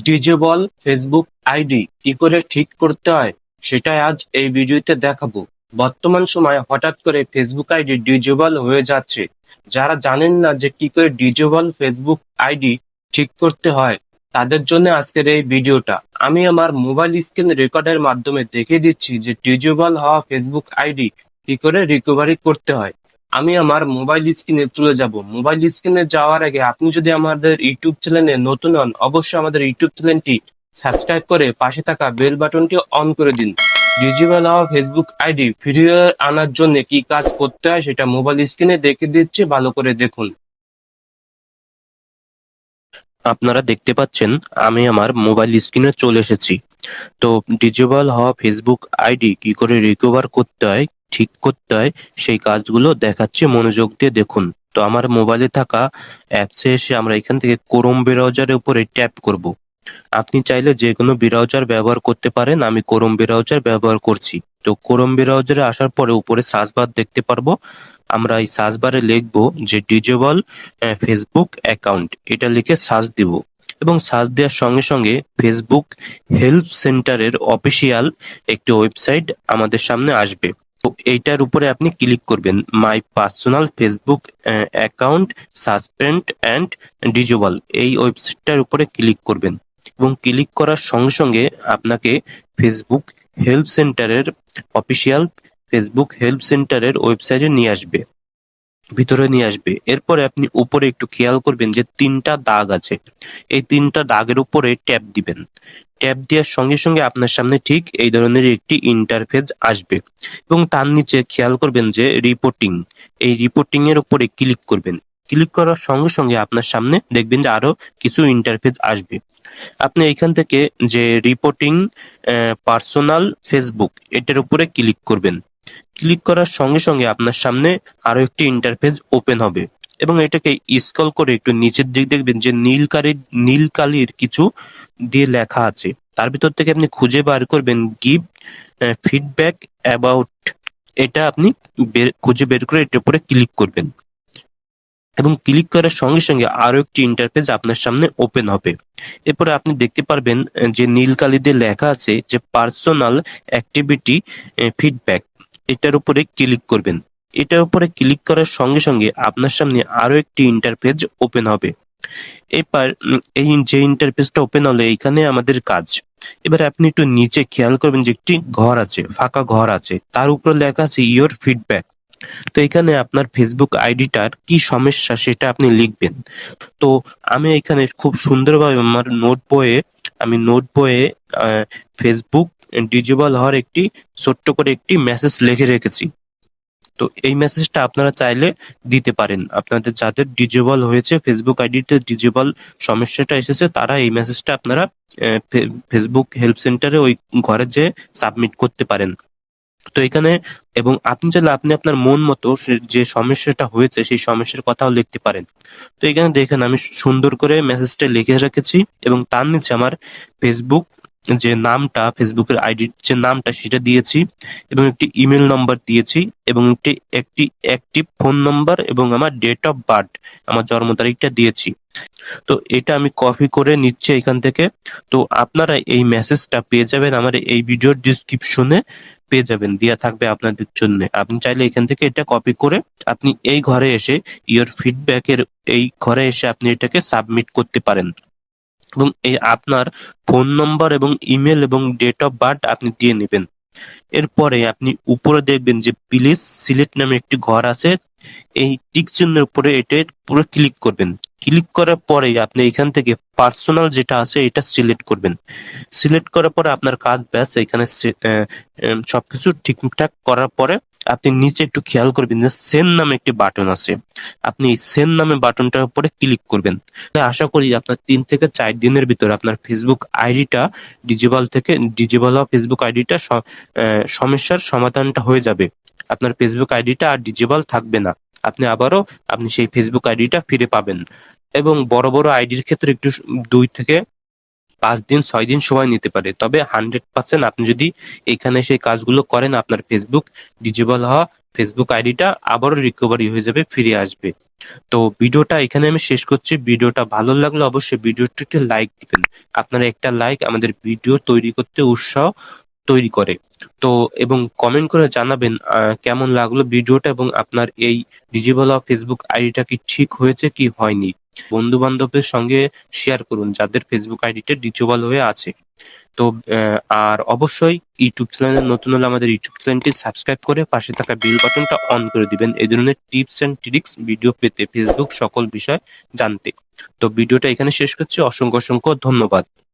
Disable Facebook ID কি করে ঠিক করতে হয় সেটাই আজ এই ভিডিওতে দেখাবো। বর্তমান সময়ে হঠাৎ করে ফেসবুক আইডি ডিজেবল হয়ে যাচ্ছে। যারা জানেন না যে কি করে ডিজেবল ফেসবুক আইডি ঠিক করতে হয়, তাদের জন্য আজকের এই ভিডিওটা। আমি আমার মোবাইল স্ক্রিন রেকর্ডের মাধ্যমে দেখিয়ে দিচ্ছি যে ডিজেবল হওয়া ফেসবুক আইডি কি করে রিকভারি করতে হয়। আমি আমার মোবাইল স্ক্রিনে চলে যাব। মোবাইল স্ক্রিনে যাওয়ার আগে আপনি যদি আমাদের ইউটিউব চ্যানেলে নতুন হন, অবশ্যই আমাদের ইউটিউব চ্যানেলটি সাবস্ক্রাইব করে পাশে থাকা বেল বাটনটি অন করে দিন। ডিজিটাল হওয়া ফেসবুক আইডি ফিরিয়ে আনার জন্য কি কাজ করতে হয় সেটা মোবাইল স্ক্রিনে দেখে দিচ্ছি, ভালো করে দেখুন। আপনারা দেখতে পাচ্ছেন আমি আমার মোবাইল স্ক্রিনে চলে এসেছি। তো ডিজেবল হওয়া ফেসবুক আইডি কি করে রিকভার করতে হয়, ঠিক করতে হয়, সেই কাজগুলো দেখাচ্ছি, মনোযোগ দিয়ে দেখুন। তো আমার মোবাইলে থাকা অ্যাপসে এসে আমরা এখান থেকে ক্রোম ব্রাউজারের উপরে ট্যাপ করব। আপনি চাইলে যে কোনো ব্রাউজার ব্যবহার করতে পারেন, আমি ক্রোম ব্রাউজার ব্যবহার করছি। তো ক্রোম ব্রাউজারে আসার পরে উপরে সার্চ বার দেখতে পারবো। আমরা এই সার্চ বারে লিখবো যে ডিজেবল ফেসবুক অ্যাকাউন্ট, এটা লিখে সার্চ দিব এবং সার্চ দেওয়ার সঙ্গে সঙ্গে ফেসবুক হেল্প সেন্টারের অফিসিয়াল একটি ওয়েবসাইট আমাদের সামনে আসবে। তো এইটার উপরে আপনি ক্লিক করবেন, my personal Facebook account suspend and disable, এই ওয়েবসাইটটার উপরে ক্লিক করবেন এবং ক্লিক করার সঙ্গে সঙ্গে আপনাকে ফেসবুক হেল্প সেন্টারের অফিসিয়াল ফেসবুক হেল্প সেন্টারের ওয়েবসাইটে নিয়ে আসবে, ভিতরে নিয়ে আসবে। এরপরে আপনি উপরে একটু খেয়াল করবেন যে তিনটা দাগ আছে, এই তিনটা দাগের উপরে ট্যাপ দিবেন। ট্যাপ দেওয়ার সঙ্গে সঙ্গে আপনার সামনে ঠিক এই ধরনের একটি ইন্টারফেস আসবে এবং তার নিচে খেয়াল করবেন যে রিপোর্টিং, এই রিপোর্টিং এর উপরে ক্লিক করবেন। ক্লিক করার সঙ্গে সঙ্গে আপনার সামনে দেখবেন যে আরো কিছু ইন্টারফেস আসবে। আপনি এখান থেকে যে রিপোর্টিং পার্সোনাল ফেসবুক, এটার উপরে ক্লিক করবেন। ক্লিক করার সঙ্গে সঙ্গে আপনার সামনে আরো একটি ইন্টারফেস ওপেন হবে এবং এটাকে স্ক্রল করে একটু নিচের দিক দেখবেন যে নীল কালির কিছু দিয়ে লেখা আছে। তার ভিতর থেকে আপনি খুঁজে বার করবেন গিভ ফিডব্যাক অ্যাবাউট, এটা আপনি খুঁজে বের করে এটার উপরে ক্লিক করবেন এবং ক্লিক করার সঙ্গে সঙ্গে আরো একটি ইন্টারফেস আপনার সামনে ওপেন হবে। এরপরে আপনি দেখতে পারবেন যে নীল কালি দিয়ে লেখা আছে যে পার্সোনাল অ্যাক্টিভিটি ফিডব্যাক, এটার উপরে ক্লিক করবেন। এটার উপরে ক্লিক করার সঙ্গে সঙ্গে আপনার সামনে আরো একটি ইন্টারফেস ওপেন হবে। এবার এই যে ইন্টারফেসটা ওপেন হলে এইখানে আমাদের কাজ। এবার আপনি একটু নিচে খেয়াল করবেন যে একটি ঘর আছে, ফাঁকা ঘর আছে, তার উপরে লেখা আছে ইওর ফিডব্যাক। তো এখানে আপনার ফেসবুক আইডিটার কি সমস্যা সেটা আপনি লিখবেন। তো আমি এখানে খুব সুন্দরভাবে আমার নোট বইয়ে ফেসবুক ডিজেবল হওয়ার একটি ছোট্ট করে একটি মেসেজ লিখে রেখেছি। তো এই মেসেজটা আপনারা চাইলে দিতে পারেন। আপনাদের যাদের ডিজেবল হয়েছে, ফেসবুক আইডিতে ডিজেবল সমস্যাটা এসেছে, তারা এই মেসেজটা আপনারা ফেসবুক হেল্প সেন্টারে ওই ঘরে যেয়ে সাবমিট করতে পারেন। তো এখানে এবং আপনি চাইলে আপনি আপনার মন মতো যে সমস্যাটা হয়েছে সেই সমস্যার কথাও লিখতে পারেন। তো এখানে দেখেন আমি সুন্দর করে মেসেজটা লিখে রেখেছি এবং তার নিচে আমার ফেসবুক যে নামটা, ফেসবুকের আইডির যে নামটা সেটা দিয়েছি এবং একটি ইমেল নম্বর দিয়েছি এবং একটি অ্যাক্টিভ ফোন নম্বর এবং আমার ডেট অফ বার্থ, আমার জন্ম তারিখটা দিয়েছি। তো এটা আমি কপি করে নিচ্ছি এখান থেকে। তো আপনারা এই মেসেজটা পেয়ে যাবেন আমার এই ভিডিওর ডিসক্রিপশনে, পেয়ে যাবেন, দেওয়া থাকবে আপনাদের জন্য। আপনি চাইলে এখান থেকে এটা কপি করে আপনি এই ঘরে এসে ইওর ফিডব্যাকের এই ঘরে এসে আপনি এটাকে সাবমিট করতে পারেন এবং এই আপনার ফোন নম্বর এবং ইমেল এবং ডেট অফ বার্থ আপনি দিয়ে নেবেন। এরপরে আপনি উপরে দেখবেন যে প্লিজ সিলেক্ট নামে একটি ঘর আছে, এই টিক চিহ্নের উপরে এটা পুরো ক্লিক করবেন। ক্লিক করার পরে আপনি এখান থেকে পার্সোনাল যেটা আছে এটা সিলেক্ট করবেন। সিলেক্ট করার পরে আপনার কাজ ব্যাস, এখানে সবকিছু ঠিকঠাক করার পরে আপনি নিচে একটু খেয়াল করবেন যে সেন্ড নামে একটি বাটন আছে, আপনি সেন্ড নামে বাটনটার উপরে ক্লিক করবেন। আশা করি আপনার 3 থেকে 4 দিনের ভিতরে আপনার ফেসবুক আইডিটা ডিজেবল হওয়া ফেসবুক আইডিটা সমস্যার সমাধানটা হয়ে যাবে। আপনার ফেসবুক আইডিটা আর ডিজেবল থাকবে না, আপনি সেই ফেসবুক আইডিটা ফিরে পাবেন। এবং বড় বড় আইডির ক্ষেত্রে একটু 2 থেকে 5 দিন 6 দিন সময় নিতে পারে, তবে 100% আপনি যদি এখানে সেই কাজগুলো করেন আপনার ফেসবুক ডিজেবল হওয়া ফেসবুক আইডিটা আবারও রিকভারি হয়ে যাবে, ফিরে আসবে। তো ভিডিওটা এখানে আমি শেষ করছি। ভিডিওটা ভালো লাগলে অবশ্যই ভিডিওটিতে লাইক দিবেন। আপনার একটা লাইক আমাদের ভিডিও তৈরি করতে উৎসাহ তৈরি করে। তো এবং কমেন্ট করে জানাবেন কেমন লাগলো ভিডিওটা, এবং আপনার এই ডিজিটাল ফেসবুক আইডিটা কি ঠিক হয়েছে কি হয়নি। বন্ধু বান্ধবের সঙ্গে শেয়ার করুন যাদের ফেসবুক আইডিটা ডিজেবল হয়ে আছে। তো আর অবশ্যই ইউটিউব চ্যানেলে নতুন হলে আমাদের ইউটিউব চ্যানেলটি সাবস্ক্রাইব করে পাশে থাকা বেল বাটনটা অন করে দিবেন এই ধরনের টিপস এন্ড ট্রিক্স ভিডিও পেতে, ফেসবুক সকল বিষয় জানতে। তো ভিডিওটা এখানে শেষ করছি। অসংখ্য অসংখ্য ধন্যবাদ।